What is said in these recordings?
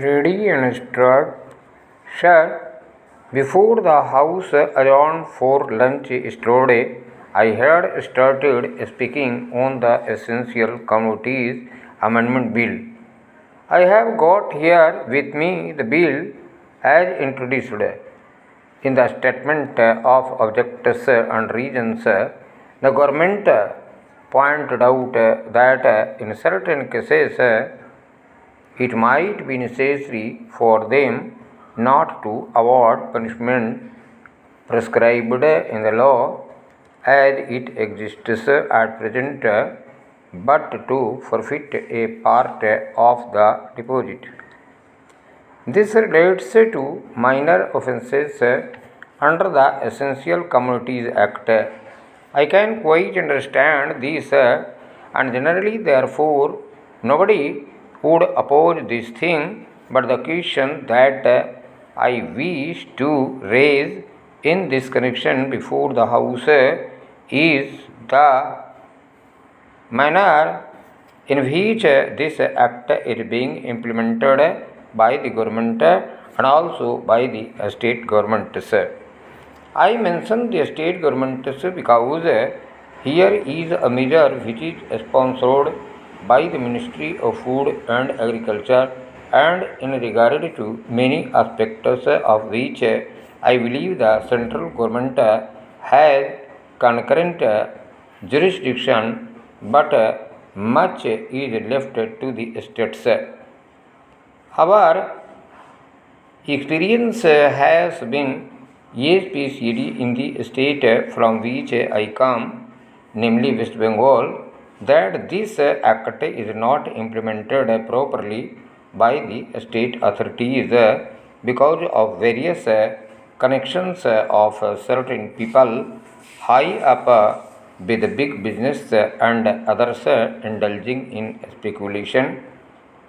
ready and stirred. Sir, before the house adjourned for lunch yesterday, I had started speaking on the Essential Commodities Amendment Bill. I have got here with me the bill as introduced. In the statement of objectors and reasons, the government pointed out that in certain cases it might be necessary for them not to award punishment prescribed in the law as it exists at present, but to forfeit a part of the deposit. This relates to minor offences under the Essential Commodities Act. I can quite understand this, and generally, therefore, nobody would oppose this thing, but the question that I wish to raise in this connection before the House is the manner in which this act is being implemented by the government and also by the state governments. I mention the state governments because here is a measure which is sponsored by the Ministry of Food and Agriculture, and in regard to many aspects of which I believe the central government has concurrent jurisdiction, but much is left to the states. Our experience has been especially in the state from which I come, namely West Bengal, that this act is not implemented properly by the state authorities because of various connections of certain people high up with big business and others indulging in speculation,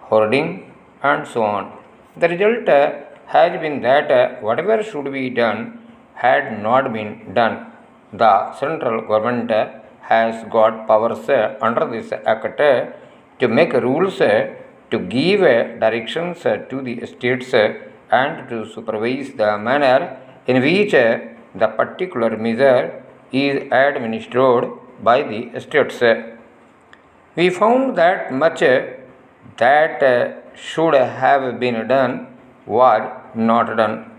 hoarding, and so on. The result has been that whatever should be done had not been done. The central government has got powers under this act to make rules, to give directions to the states, and to supervise the manner in which the particular measure is administered by the states. We found that much that should have been done was not done.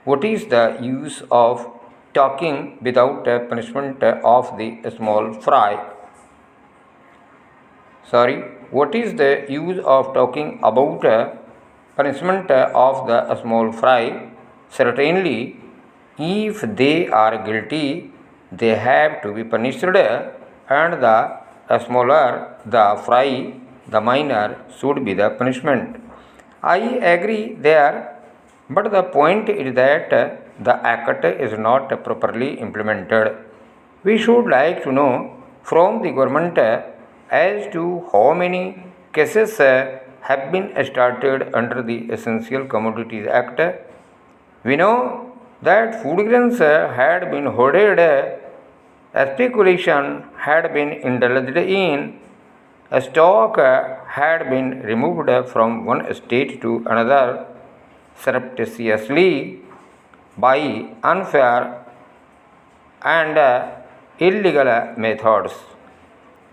What is the use of talking without punishment of the small fry? What is the use of talking about punishment of the small fry? Certainly, if they are guilty, they have to be punished, and the smaller the fry, the minor should be the punishment. I agree there, but the point is that the act is not properly implemented. We should like to know from the government as to how many cases have been started under the Essential Commodities Act. We know that food grains had been hoarded, speculation had been indulged in, a stock had been removed from one state to another surreptitiously by unfair and illegal methods.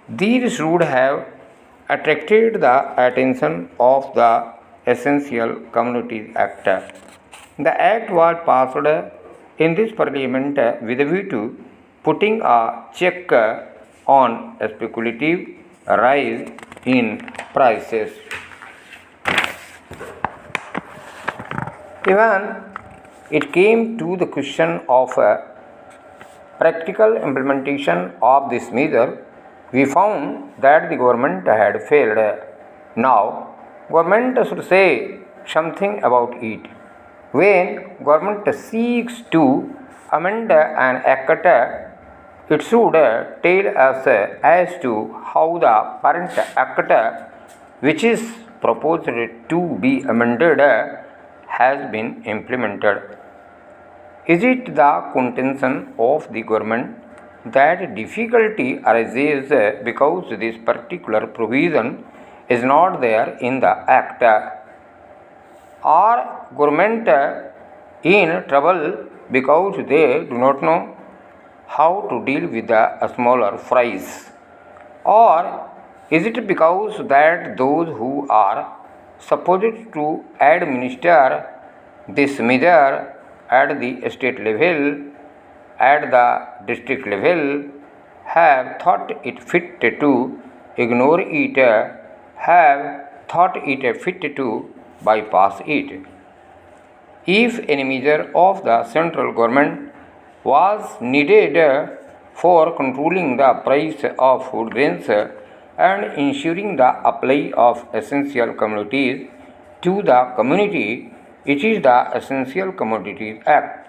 These should have attracted the attention of the Essential Commodities Act. The Act was passed in this Parliament with a view to putting a check on a speculative rise in prices. Even it came to the question of practical implementation of this measure, we found that the government had failed. Now, government should say something about it. When government seeks to amend an act, it should tell us as to how the parent act, which is proposed to be amended, has been implemented. Is it the contention of the government that difficulty arises because this particular provision is not there in the act? Are government in trouble because they do not know how to deal with the smaller fries? Or is it because that those who are supposed to administer this measure at the state level, at the district level, have thought it fit to ignore it, have thought it fit to bypass it? If any measure of the central government was needed for controlling the price of food grains and ensuring the supply of essential commodities to the community, it is the Essential Commodities Act.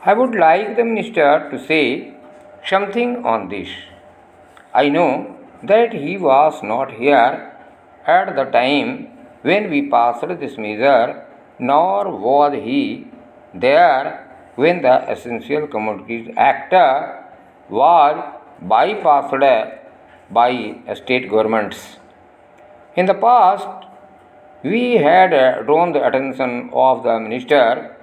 I would like the minister to say something on this. I know that he was not here at the time when we passed this measure, nor was he there when the Essential Commodities Act was bypassed by state governments. In the past, we had drawn the attention of the minister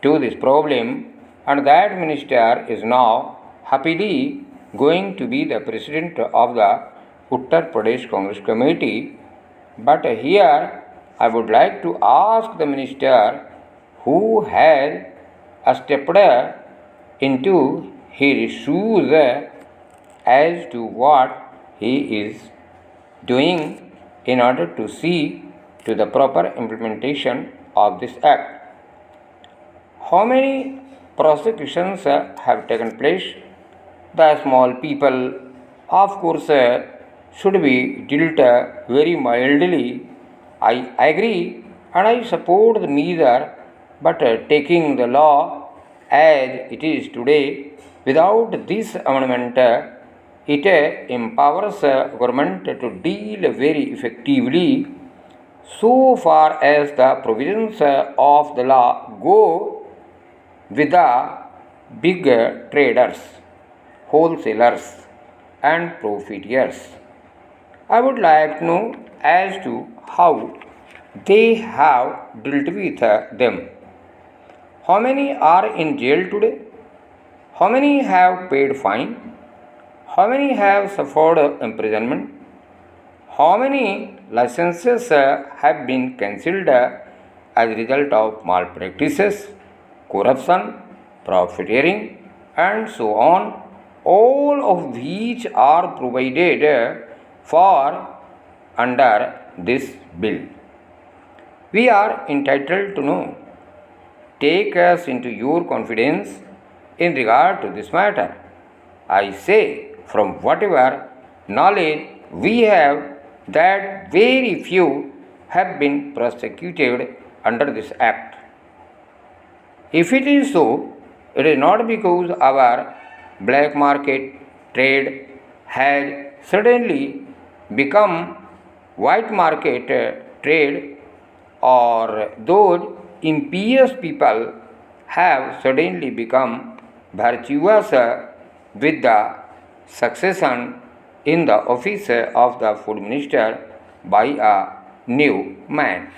to this problem, and that minister is now happily going to be the president of the Uttar Pradesh Congress Committee. But here I would like to ask the minister who has stepped into his shoes as to what he is doing in order to see to the proper implementation of this act. How many prosecutions have taken place? The small people, of course, should be dealt very mildly. I agree and I support the measure, but taking the law as it is today without this amendment, it empowers government to deal very effectively so far as the provisions of the law go with the big traders, wholesalers, and profiteers. I would like to know as to how they have dealt with them. How many are in jail today? How many have paid fine? How many have suffered imprisonment? How many licenses have been cancelled as a result of malpractices, corruption, profiteering, and so on, all of which are provided for under this bill? We are entitled to know. Take us into your confidence in regard to this matter. I say, from whatever knowledge we have, that very few have been prosecuted under this act. If it is so, it is not because our black market trade has suddenly become white market trade, or those impious people have suddenly become virtuous with the succession in the office of the food minister by a new man.